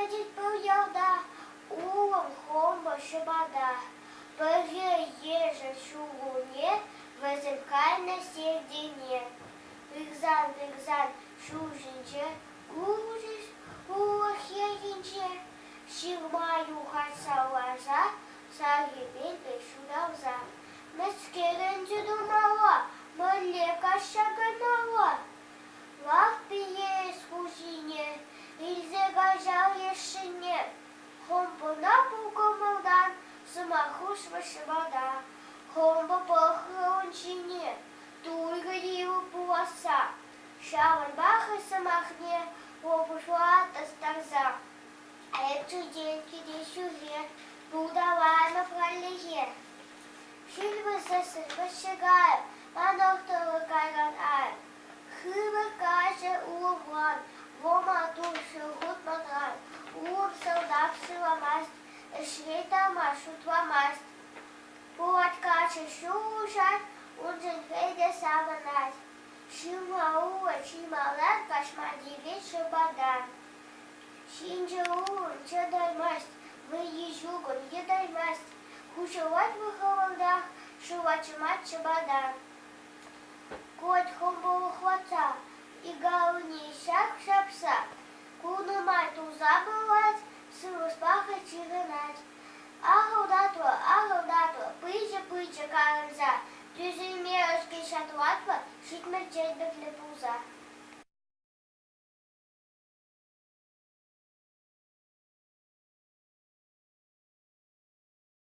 Ходить был ялда, улом хомба шабада. Пырье еже шугуне, возымкай на середине. Вигзан, шужинче, гужиш, улахеринче. Ширмаю хасалаза, сагибин пешудалза. Мескеренче думала, малека шаганала. Лапие из кузине, Ильзе гажал ешине. Хомбо на пукомалдан, самахуш вышивада. Хомбо похлончине, туйга диву пуаса. Шаван баха самахне, обушла тастарза. Экчу деньги дешуге, будавай на пролеге. Шильвы сосырвы шагаю, манохтовы кайган ай. Хыва каже улуган, вома душу гудмаган. Улуг солдат шиламаст, эшвейта маршрутва маст. Пуат каже шушат, унжен фейде саванать. Шимауа чималат кашмадиве шабадан. Шинджаун чадай маст, выезжугон едай маст. Кушевать в холодах, шувачмать шабадан. Кот хомбо хвата, и гауни шап-шапса. Куну мать узабывать, сыру спахать чиганать. Ахудатва, пыча, карамза. Тюзы мерочки шатватва, шить мерчать до клепуза.